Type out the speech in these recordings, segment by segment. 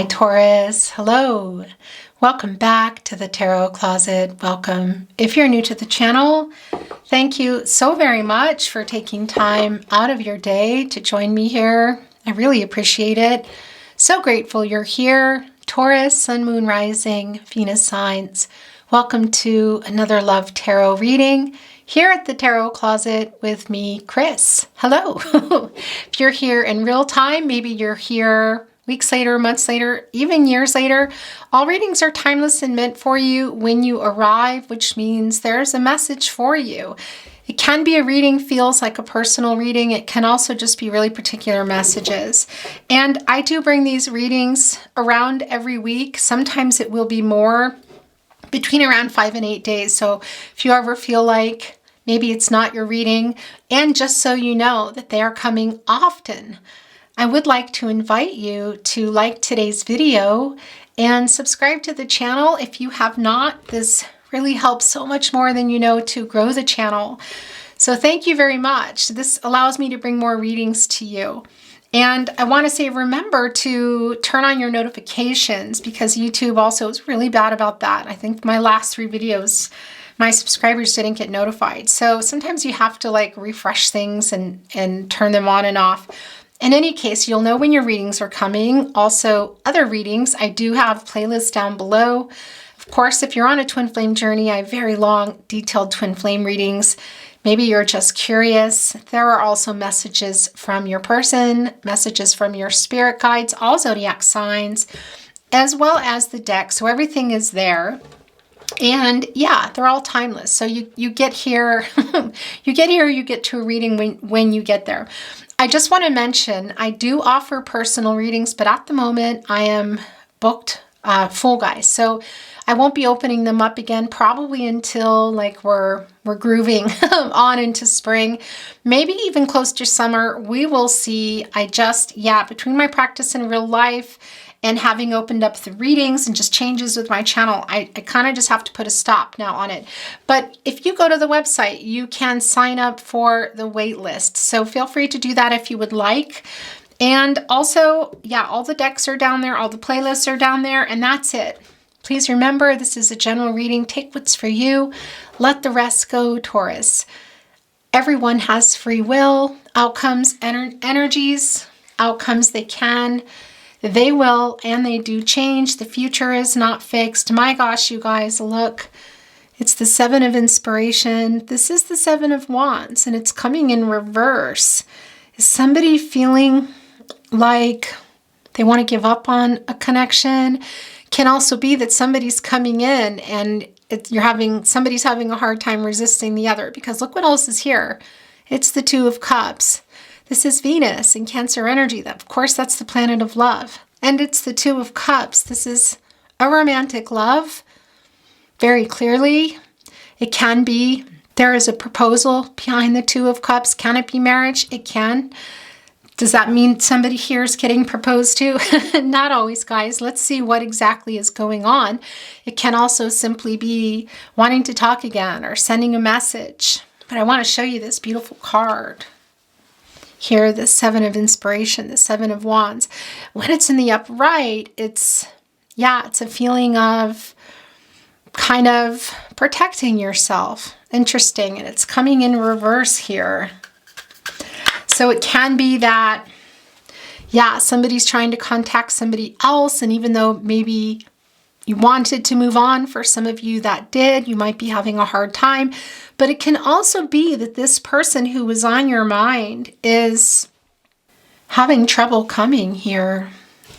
Taurus, hello. Welcome back to the Tarot Closet. Welcome. If you're new to the channel, thank you so very much for taking time out of your day to join me here. I really appreciate it. So grateful you're here. Taurus, Sun, Moon, Rising, Venus signs. Welcome to another Love Tarot reading here at the Tarot Closet with me, Chris. Hello. If you're here in real time, maybe you're here weeks later, months later, even years later, all readings are timeless and meant for you when you arrive, which means there's a message for you. It can be a reading, feels like a personal reading. It can also just be really particular messages. And I do bring these readings around every week. Sometimes it will be more, between around 5 and 8 days. So if you ever feel like maybe it's not your reading, and just so you know that they are coming often, I would like to invite you to like today's video and subscribe to the channel if you have not. This really helps so much more than you know to grow the channel. So thank you very much. This allows me to bring more readings to you. And I want to say, remember to turn on your notifications because YouTube also is really bad about that. I think my last 3 videos, my subscribers didn't get notified. So sometimes you have to like refresh things and turn them on and off. In any case, you'll know when your readings are coming. Also, other readings, I do have playlists down below. Of course, if you're on a twin flame journey, I have very long, detailed twin flame readings. Maybe you're just curious. There are also messages from your person, messages from your spirit guides, all zodiac signs, as well as the deck. So everything is there. And yeah, they're all timeless. So you get here, you get to a reading when you get there. I just want to mention, I do offer personal readings, but at the moment I am booked full, guys. So I won't be opening them up again probably until like we're grooving on into spring, maybe even close to summer. We will see. Between my practice in real life and having opened up the readings and just changes with my channel, I kind of just have to put a stop now on it. But if you go to the website, you can sign up for the wait list. So feel free to do that if you would like. And also, yeah, all the decks are down there, all the playlists are down there, and that's it. Please remember, this is a general reading. Take what's for you. Let the rest go, Taurus. Everyone has free will. Outcomes, energies, outcomes they will, and they do change. The future is not fixed. My gosh, you guys, look. It's the 7 of Inspiration. This is the 7 of Wands, and it's coming in reverse. Is somebody feeling like they want to give up on a connection? Can also be that somebody's coming in and somebody's having a hard time resisting the other, because look what else is here. It's the 2 of Cups. This is Venus in Cancer energy. Of course, that's the planet of love. And it's the 2 of Cups. This is a romantic love. Very clearly, it can be. There is a proposal behind the 2 of Cups. Can it be marriage? It can. Does that mean somebody here is getting proposed to? Not always, guys. Let's see what exactly is going on. It can also simply be wanting to talk again or sending a message. But I want to show you this beautiful card. Here, the 7 of Inspiration, the 7 of Wands. When it's in the upright, it's a feeling of kind of protecting yourself. Interesting. And it's coming in reverse here. So it can be that, somebody's trying to contact somebody else. And even though maybe you wanted to move on, for some of you that did, you might be having a hard time. But it can also be that this person who was on your mind is having trouble coming here.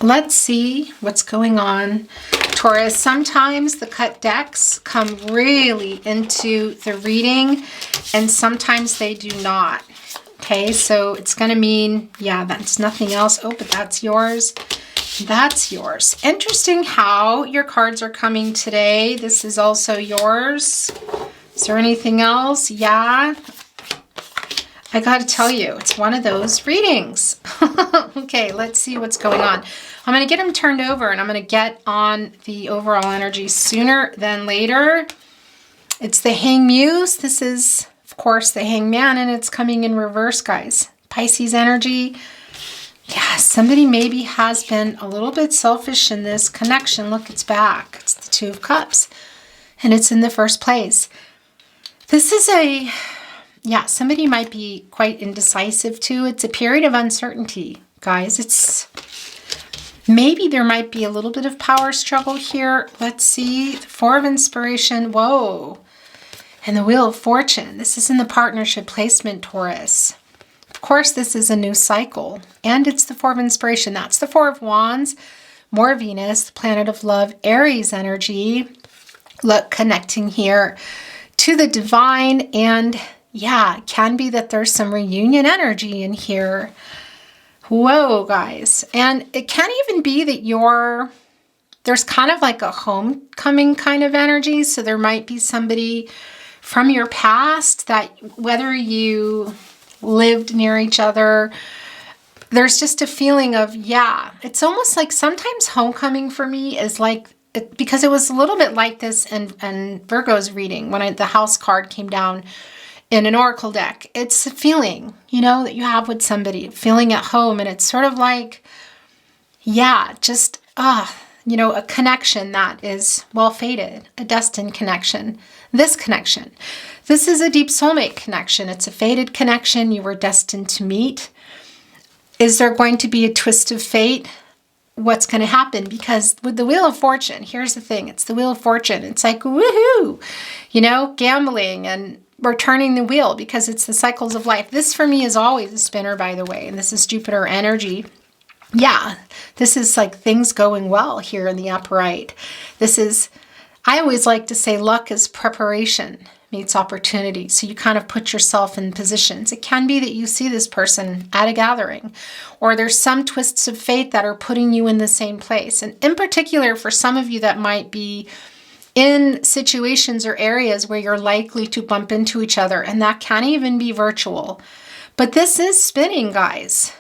Let's see what's going on, Taurus. Sometimes the cut decks come really into the reading, and sometimes they do not. Okay, so it's going to mean, that's nothing else. Oh, but that's yours. That's yours. Interesting how your cards are coming today. This is also yours. Is there anything else? Yeah. I got to tell you, it's one of those readings. Okay, let's see what's going on. I'm going to get them turned over, and I'm going to get on the overall energy sooner than later. It's the Hanged Muse. This is, of course, the Hanged Man, and it's coming in reverse, guys. Pisces energy. Yeah, somebody maybe has been a little bit selfish in this connection. Look, it's back. It's the Two of Cups. And it's in the first place. This is somebody might be quite indecisive too. It's a period of uncertainty, guys. Maybe there might be a little bit of power struggle here. Let's see. The Four of Inspiration. Whoa. And the Wheel of Fortune. This is in the partnership placement, Taurus. Of course, this is a new cycle. And it's the Four of Inspiration. That's the Four of Wands. More Venus, the planet of love, Aries energy. Look, connecting here to the divine. And yeah, it can be that there's some reunion energy in here. Whoa, guys. And it can even be that there's kind of like a homecoming kind of energy. So there might be somebody from your past that whether you lived near each other, there's just a feeling of, yeah, it's almost like sometimes homecoming for me is like, because it was a little bit like this in Virgo's reading when the house card came down in an oracle deck. It's a feeling, that you have with somebody, feeling at home. And it's sort of like, yeah, just, a connection that is well fated, a destined connection. This connection. This is a deep soulmate connection. It's a fated connection. You were destined to meet. Is there going to be a twist of fate? What's going to happen? Because with the Wheel of Fortune, here's the thing. It's the Wheel of Fortune. It's like, woohoo, gambling, and we're turning the wheel because it's the cycles of life. This for me is always a spinner, by the way, and this is Jupiter energy. Yeah, this is like things going well here in the upright. I always like to say luck is preparation meets opportunity. So you kind of put yourself in positions. It can be that you see this person at a gathering, or there's some twists of fate that are putting you in the same place. And in particular, for some of you that might be in situations or areas where you're likely to bump into each other, and that can even be virtual. But this is spinning, guys.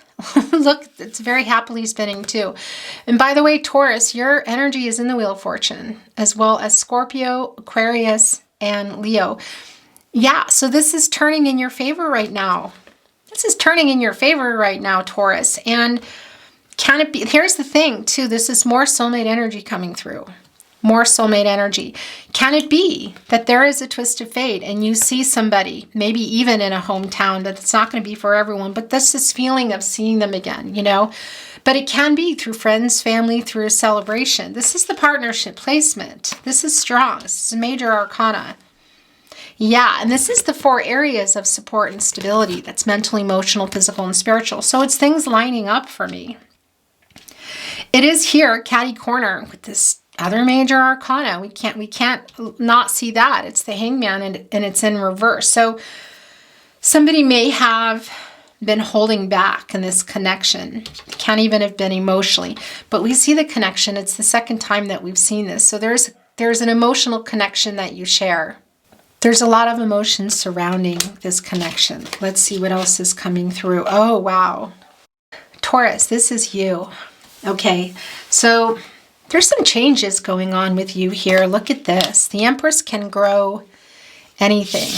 Look, it's very happily spinning too. And by the way, Taurus, your energy is in the Wheel of Fortune, as well as Scorpio, Aquarius, and Leo. Yeah, so this is turning in your favor right now. This is turning in your favor right now, Taurus. And can it be, here's the thing too, this is more soulmate energy coming through. More soulmate energy. Can it be that there is a twist of fate and you see somebody, maybe even in a hometown, that it's not going to be for everyone, but this feeling of seeing them again, But it can be through friends, family, through a celebration. This is the partnership placement. This is strong. This is a major arcana. Yeah, and this is the 4 areas of support and stability. That's mental, emotional, physical, and spiritual. So it's things lining up for me. It is here, catty corner, with this other major arcana. We can't not see that. It's the Hangman, and it's in reverse. So somebody may have been holding back in this connection. It can't even have been emotionally, but we see the connection. It's the second time that we've seen this. So there's an emotional connection that you share. There's a lot of emotions surrounding this connection. Let's see what else is coming through. Oh, wow. Taurus, this is you. Okay, so there's some changes going on with you here. Look at this. The Empress can grow anything.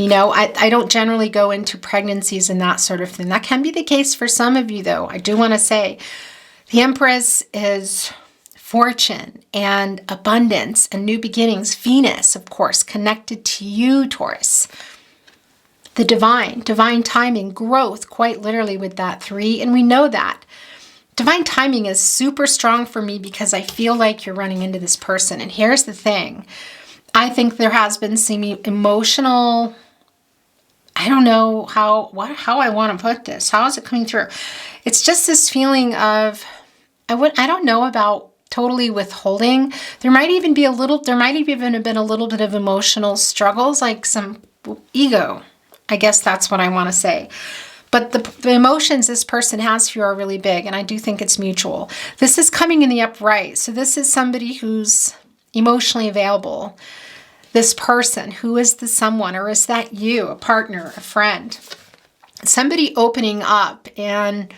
I don't generally go into pregnancies and that sort of thing. That can be the case for some of you, though. I do want to say the Empress is fortune and abundance and new beginnings. Venus, of course, connected to you, Taurus. The divine timing, growth, quite literally with that 3. And we know that. Divine timing is super strong for me because I feel like you're running into this person. And here's the thing. I think there has been some emotional, I don't know how I want to put this. How is it coming through? It's just this feeling of, I don't know about totally withholding. There might even have been a little bit of emotional struggles, like some ego. I guess that's what I want to say. But the emotions this person has for you are really big, and I do think it's mutual. This is coming in the upright. So this is somebody who's emotionally available. This person, who is the someone, or is that you, a partner, a friend? Somebody opening up, and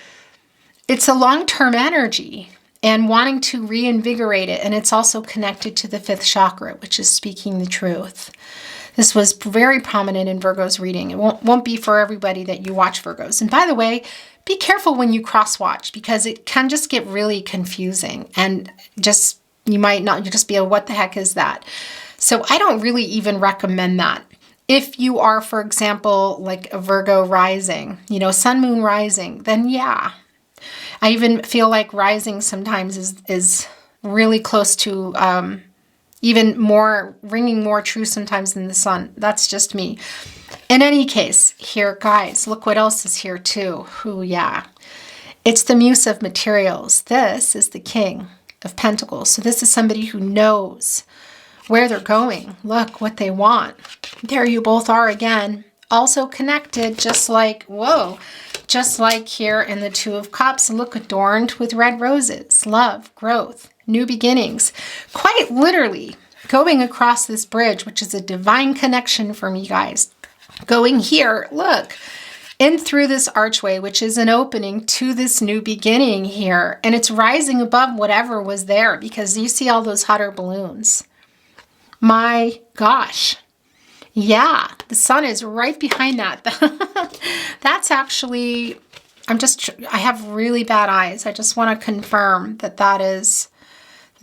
it's a long-term energy and wanting to reinvigorate it. And it's also connected to the 5th chakra, which is speaking the truth. This was very prominent in Virgo's reading. It won't be for everybody that you watch Virgos. And by the way, be careful when you cross watch, because it can just get really confusing and just, you might not, you just be a, what the heck is that? So I don't really even recommend that. If you are, for example, like a Virgo rising, you know, sun, moon, rising, then yeah. I even feel like rising sometimes is really close to even more, ringing more true sometimes than the sun. That's just me. In any case, here, guys, look what else is here too. Ooh, yeah. It's the Muse of Materials. This is the King of Pentacles. So this is somebody who knows where they're going. Look what they want. There you both are again. Also connected, just like, whoa, just like here in the Two of Cups. Look, adorned with red roses. Love, growth, new beginnings. Quite literally going across this bridge, which is a divine connection for me, guys. Going here, look, in through this archway, which is an opening to this new beginning here. And it's rising above whatever was there, because you see all those hot air balloons. My gosh. Yeah, the sun is right behind that. That's actually, I have really bad eyes. I just want to confirm that that's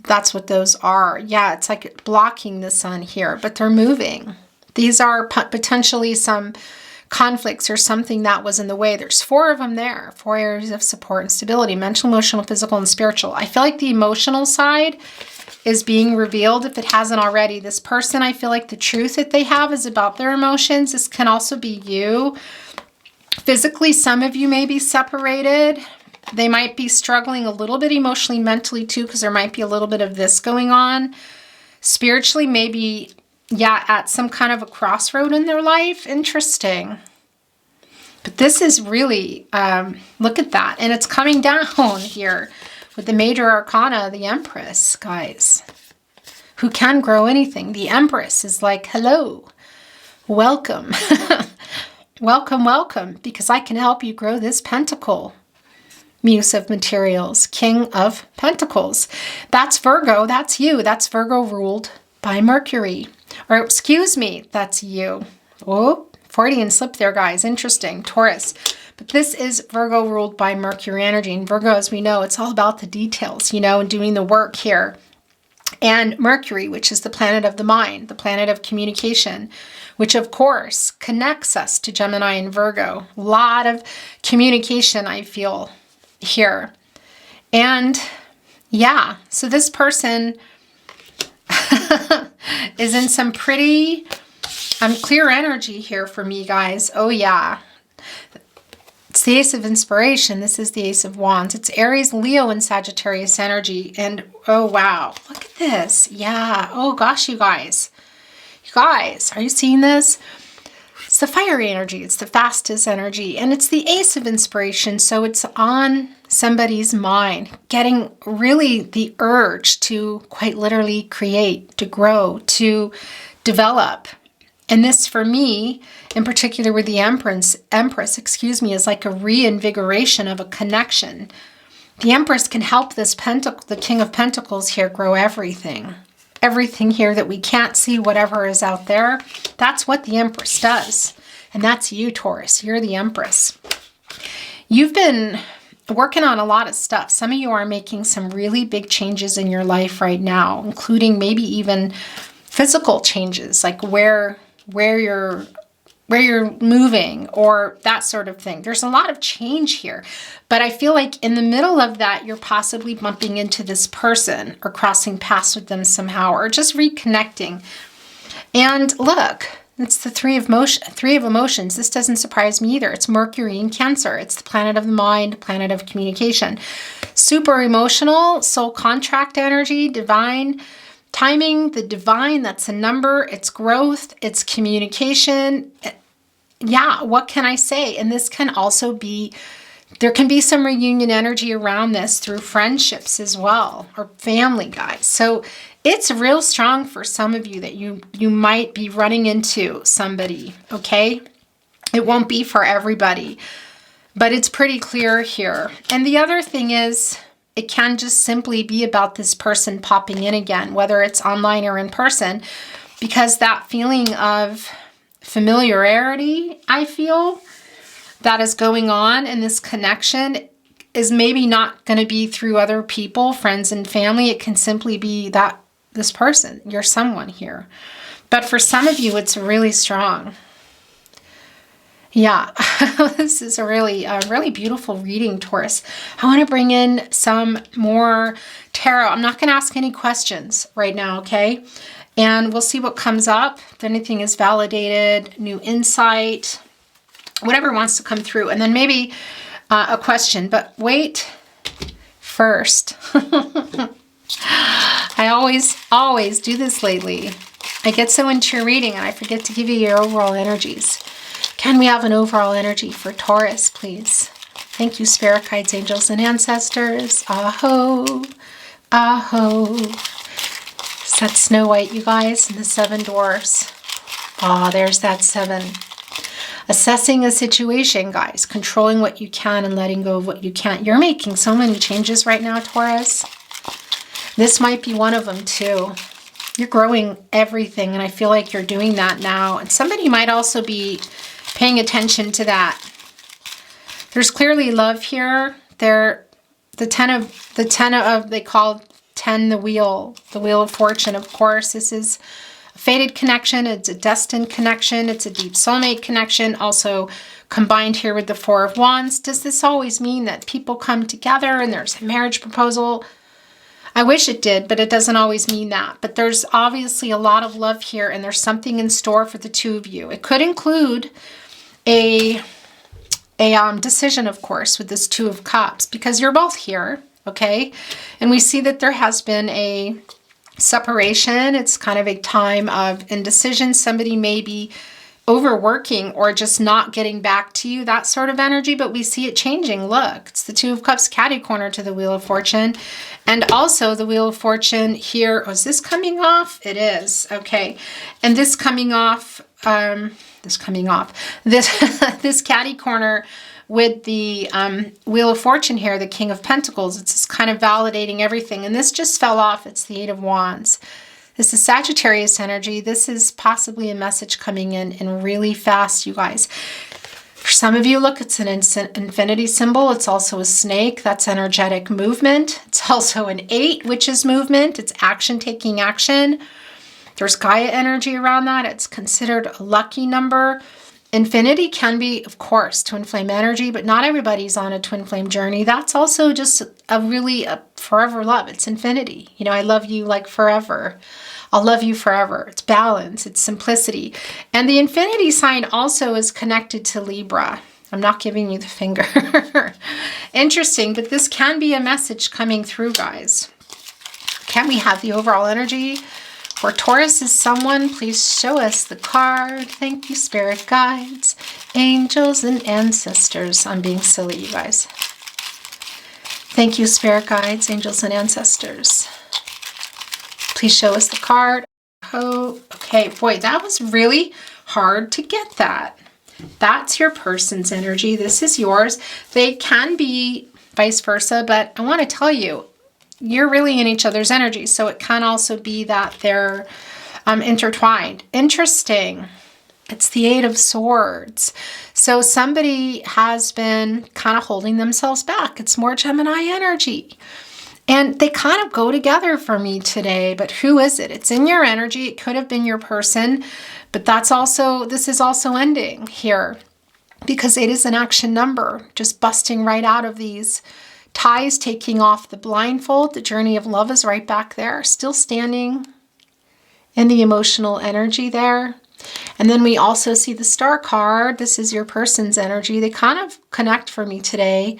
what those are. Yeah, it's like blocking the sun here, but they're moving. These are potentially some conflicts or something that was in the way. There's 4 of them there, 4 areas of support and stability: mental, emotional, physical, and spiritual. I feel like the emotional side is being revealed if it hasn't already. This person, I feel like the truth that they have is about their emotions. This can also be you. Physically, some of you may be separated. They might be struggling a little bit emotionally, mentally too, because there might be a little bit of this going on. Spiritually, maybe, yeah, at some kind of a crossroad in their life. Interesting. But this is really, look at that. And it's coming down here with the major arcana, the Empress, guys, who can grow anything. The Empress is like, hello, welcome, welcome, welcome, because I can help you grow this pentacle. Muse of Materials, King of Pentacles. That's Virgo, that's you. That's Virgo ruled by Mercury. Or excuse me, that's you. Oh, Freudian slip there, guys. Interesting. Taurus. But this is Virgo ruled by Mercury energy. And Virgo, as we know, it's all about the details, you know, and doing the work here. And Mercury, which is the planet of the mind, the planet of communication, which of course connects us to Gemini and Virgo. A lot of communication, I feel, here. And yeah, so this person is in some pretty clear energy here for me, guys. Oh yeah. It's the Ace of Inspiration. This is the Ace of Wands. It's Aries, Leo, and Sagittarius energy. And oh, wow. Look at this. Yeah. Oh, gosh, you guys. You guys, are you seeing this? It's the fiery energy. It's the fastest energy. And it's the Ace of Inspiration. So it's on somebody's mind, getting really the urge to quite literally create, to grow, to develop. And this, for me, in particular with the Empress, is like a reinvigoration of a connection. The Empress can help this the King of Pentacles here grow everything. Everything here that we can't see, whatever is out there. That's what the Empress does. And that's you, Taurus. You're the Empress. You've been working on a lot of stuff. Some of you are making some really big changes in your life right now, including maybe even physical changes, like where you're moving or that sort of thing. There's a lot of change here, but I feel like in the middle of that, you're possibly bumping into this person or crossing paths with them somehow, or just reconnecting. And look, it's the three of emotions. This doesn't surprise me either. It's Mercury in Cancer. It's the planet of the mind, planet of communication. Super emotional, soul contract energy, divine timing, the divine, that's a number, it's growth, it's communication. Yeah, what can I say? And this can also be, there can be some reunion energy around this through friendships as well, or family, guys. So it's real strong for some of you that you might be running into somebody, okay? It won't be for everybody, but it's pretty clear here. And the other thing is, it can just simply be about this person popping in again, whether it's online or in person, because that feeling of familiarity, I feel, that is going on in this connection is maybe not going to be through other people, friends and family. It can simply be that this person, you're someone here. But for some of you, it's really strong. Yeah, this is a really beautiful reading, Taurus. I want to bring in some more tarot. I'm not going to ask any questions right now, okay? And we'll see what comes up. If anything is validated, new insight, whatever wants to come through. And then maybe a question, but wait first. I always do this lately. I get so into your reading and I forget to give you your overall energies. Can we have an overall energy for Taurus, please? Thank you, spirit guides, angels, and ancestors. Aho, aho. Is that Snow White, you guys, and the 7 dwarfs? Ah, there's that 7. Assessing a situation, guys. Controlling what you can and letting go of what you can't. You're making so many changes right now, Taurus. This might be one of them, too. You're growing everything, and I feel like you're doing that now. And somebody might also be paying attention to that. There's clearly love here. The 10 of they call 10 the wheel of fortune. Of course, this is a fated connection. It's a destined connection. It's a deep soulmate connection. Also combined here with the 4 of wands. Does this always mean that people come together and there's a marriage proposal? I wish it did, but it doesn't always mean that. But there's obviously a lot of love here, and there's something in store for the 2 of you. It could include a decision, of course, with this 2 of cups, because you're both here, okay? And we see that there has been a separation. It's kind of a time of indecision. Somebody may be overworking or just not getting back to you, that sort of energy, but we see it changing. Look, it's the 2 of cups catty corner to the wheel of fortune. And also the wheel of fortune here. Oh, is this coming off? It is. Okay. And this coming off, this catty corner with the wheel of fortune here, the King of Pentacles. It's just kind of validating everything. And this just fell off. It's the 8 of wands. This is Sagittarius energy. This is possibly a message coming in really fast, you guys. For some of you, look, it's an infinity symbol. It's also a snake. That's energetic movement. It's also an 8, which is movement. It's action, taking action. There's Gaia energy around that. It's considered a lucky number. Infinity can be, of course, twin flame energy, but not everybody's on a twin flame journey. That's also just a forever love. It's infinity. You know, I love you like forever. I'll love you forever. It's balance. It's simplicity. And the infinity sign also is connected to Libra. I'm not giving you the finger. Interesting, but this can be a message coming through, guys. Can we have the overall energy? For Taurus is someone, please show us the card. Thank you, spirit guides, angels, and ancestors. I'm being silly, you guys. Thank you, spirit guides, angels, and ancestors. Please show us the card. Oh, okay, boy, that was really hard to get that. That's your person's energy. This is yours. They can be vice versa, but I want to tell you, you're really in each other's energy. So it can also be that they're intertwined. Interesting. It's the 8 of swords. So somebody has been kind of holding themselves back. It's more Gemini energy. And they kind of go together for me today, but who is it? It's in your energy. It could have been your person, but this is also ending here because it is an action number, just busting right out of these ties, taking off the blindfold. The journey of love is right back there, still standing in the emotional energy there. And then we also see the star card. This is your person's energy. They kind of connect for me today.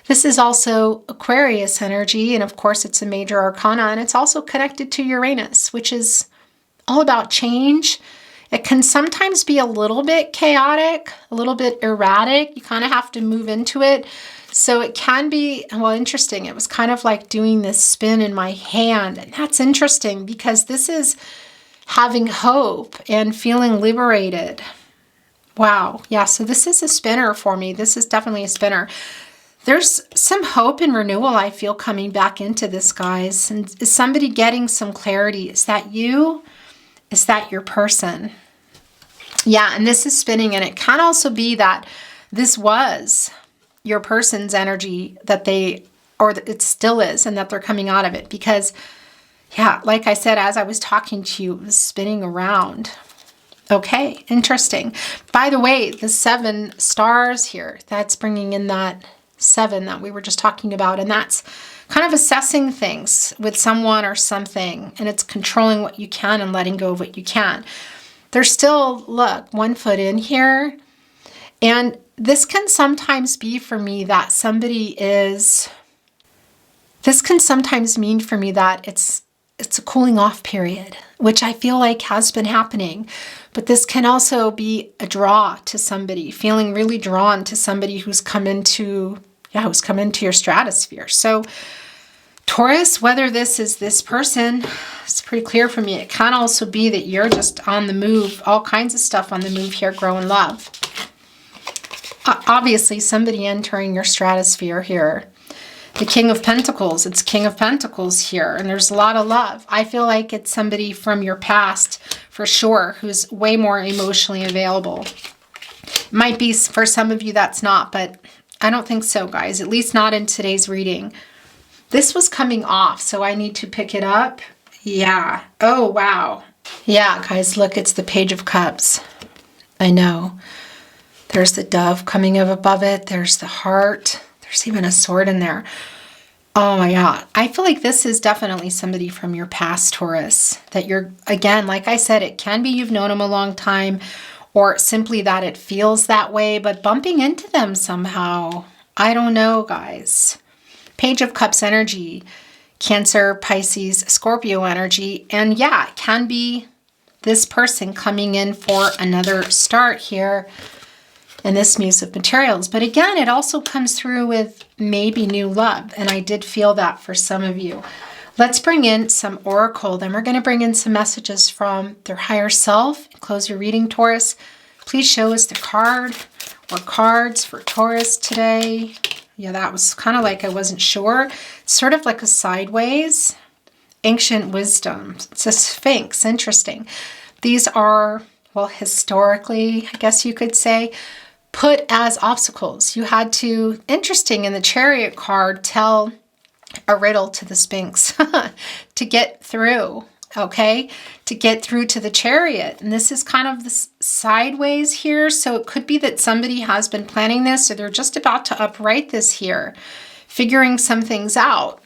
This is also Aquarius energy, and of course it's a major arcana, and it's also connected to Uranus, which is all about change. It can sometimes be a little bit chaotic, a little bit erratic. You kind of have to move into it. So it can be, well, interesting. It was kind of like doing this spin in my hand, and that's interesting because this is having hope and feeling liberated. Wow. Yeah, so this is a spinner for me. This is definitely a spinner. There's some hope and renewal I feel coming back into this, guys. And is somebody getting some clarity? Is that you? Is that your person? Yeah, and this is spinning, and it can also be that this was your person's energy that they, or it still is, and that they're coming out of it. Because, yeah, like I said, as I was talking to you, it was spinning around. Okay, interesting. By the way, the 7 stars here, that's bringing in that 7 that we were just talking about. And that's kind of assessing things with someone or something. And it's controlling what you can and letting go of what you can. There's still, look, 1 foot in here. And this can sometimes be for me that this can sometimes mean for me that it's a cooling off period, which I feel like has been happening. But this can also be a draw to somebody, feeling really drawn to somebody who's come into your stratosphere. So Taurus, whether this is this person, it's pretty clear for me. It can also be that you're just on the move, all kinds of stuff on the move here, grow in love. Obviously, somebody entering your stratosphere here. The King of Pentacles, it's King of Pentacles here, and there's a lot of love. I feel like it's somebody from your past, for sure, who's way more emotionally available. Might be for some of you that's not, but I don't think so, guys, at least not in today's reading. This was coming off, so I need to pick it up. Yeah. Oh, wow. Yeah, guys, look, it's the Page of Cups. I know. There's the dove coming up above it. There's the heart. There's even a sword in there. Oh my God. I feel like this is definitely somebody from your past, Taurus, that you're, again, like I said, it can be you've known them a long time, or simply that it feels that way, but bumping into them somehow. I don't know, guys. Page of Cups energy, Cancer, Pisces, Scorpio energy. And yeah, it can be this person coming in for another start here in this Muse of Materials. But again, it also comes through with maybe new love. And I did feel that for some of you. Let's bring in some oracle. Then we're going to bring in some messages from their higher self. Close your reading, Taurus. Please show us the card or cards for Taurus today. Yeah, that was kind of like I wasn't sure. Sort of like a sideways. Ancient wisdom. It's a Sphinx. Interesting. These are, well, historically, I guess you could say, put as obstacles. You had to, interesting, in the Chariot card, tell a riddle to the Sphinx to get through, okay? To get through to the Chariot. And this is kind of this sideways here. So it could be that somebody has been planning this, or they're just about to upright this here, figuring some things out.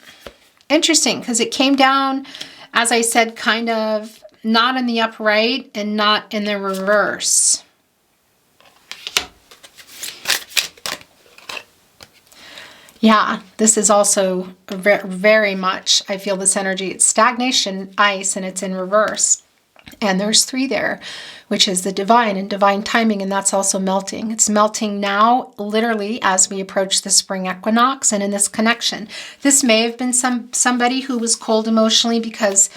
Interesting, because it came down, as I said, kind of not in the upright and not in the reverse. Yeah, this is also very much, I feel this energy. It's stagnation, ice, and it's in reverse. And there's 3 there, which is the divine and divine timing, and that's also melting. It's melting now, literally, as we approach the spring equinox and in this connection. This may have been somebody who was cold emotionally, because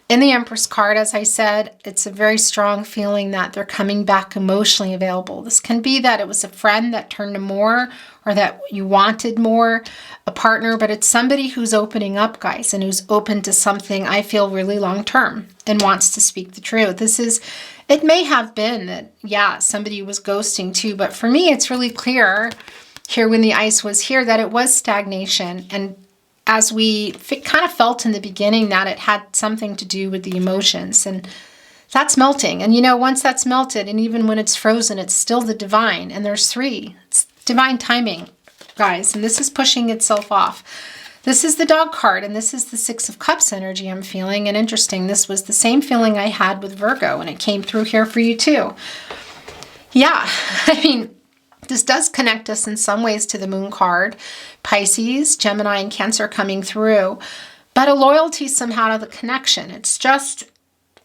in the Empress card, as I said, it's a very strong feeling that they're coming back emotionally available. This can be that it was a friend that turned to more, or that you wanted more, a partner, but it's somebody who's opening up, guys, and who's open to something, I feel, really long-term and wants to speak the truth. It may have been that, yeah, somebody was ghosting too, but for me, it's really clear here when the ice was here that it was stagnation. And as we kind of felt in the beginning that it had something to do with the emotions, and that's melting. And you know, once that's melted, and even when it's frozen, it's still the divine. And there's 3. It's divine timing, guys. And this is pushing itself off. This is the Dog card, and this is the 6 of Cups energy I'm feeling. And interesting, this was the same feeling I had with Virgo, and it came through here for you too. Yeah, I mean, this does connect us in some ways to the Moon card. Pisces, Gemini, and Cancer coming through. But a loyalty somehow to the connection. It's just,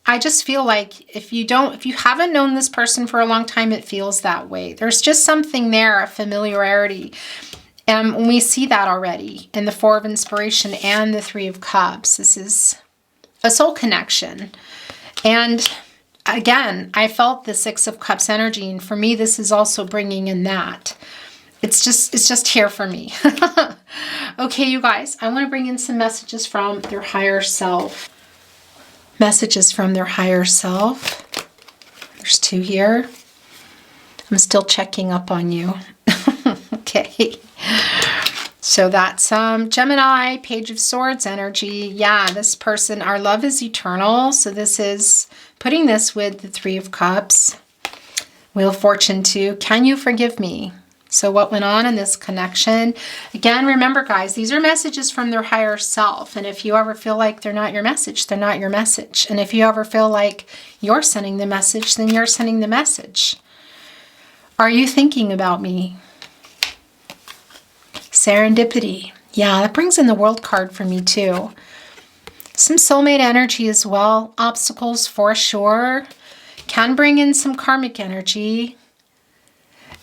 I just feel like if you haven't known this person for a long time, it feels that way. There's just something there, a familiarity. And we see that already in the 4 of Inspiration and the 3 of Cups. This is a soul connection. And again, I felt the 6 of Cups energy. And for me, this is also bringing in that. It's just here for me. Okay, you guys, I want to bring in some messages from their higher self. Messages from their higher self. There's 2 here. I'm still checking up on you. Okay. So that's Gemini, Page of Swords energy. Yeah, this person, our love is eternal. So this is putting this with the Three of Cups. Wheel of Fortune 2. Can you forgive me? So what went on in this connection? Again, remember guys, these are messages from their higher self. And if you ever feel like they're not your message, they're not your message. And if you ever feel like you're sending the message, then you're sending the message. Are you thinking about me? Serendipity. Yeah, that brings in the World card for me too. Some soulmate energy as well. Obstacles for sure. Can bring in some karmic energy.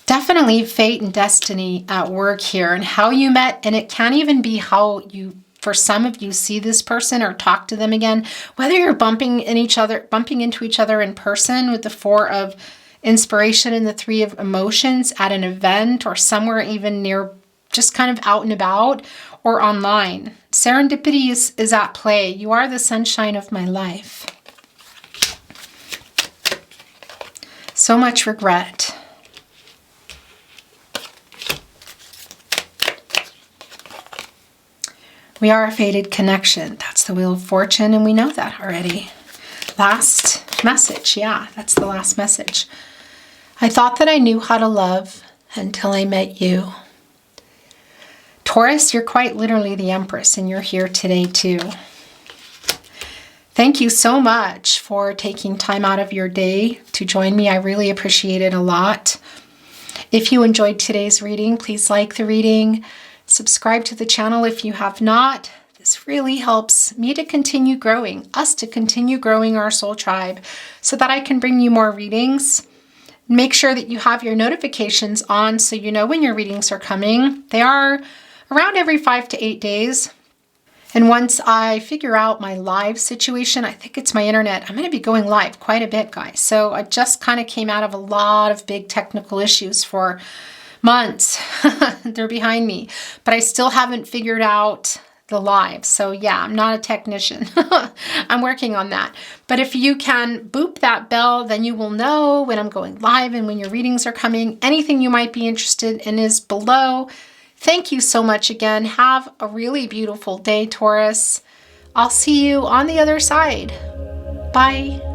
Definitely fate and destiny at work here and how you met. And it can even be how you, for some of you, see this person or talk to them again. Whether you're bumping into each other in person with the Four of Inspiration and the Three of Emotions at an event or somewhere even near, just kind of out and about, or online. Serendipity is at play. You are the sunshine of my life. So much regret. We are a fated connection. That's the Wheel of Fortune, and we know that already. Last message. Yeah, that's the last message. I thought that I knew how to love until I met you. Taurus, you're quite literally the Empress, and you're here today too. Thank you so much for taking time out of your day to join me. I really appreciate it a lot. If you enjoyed today's reading, please like the reading. Subscribe to the channel if you have not. This really helps me to continue growing, us to continue growing our soul tribe so that I can bring you more readings. Make sure that you have your notifications on so you know when your readings are coming. They are around every 5 to 8 days. And once I figure out my live situation, I think it's my internet, I'm going to be going live quite a bit, guys. So I just kind of came out of a lot of big technical issues for months. They're behind me, but I still haven't figured out the live. So yeah, I'm not a technician. I'm working on that. But if you can boop that bell, then you will know when I'm going live and when your readings are coming. Anything you might be interested in is below. Thank you so much again. Have a really beautiful day, Taurus. I'll see you on the other side. Bye.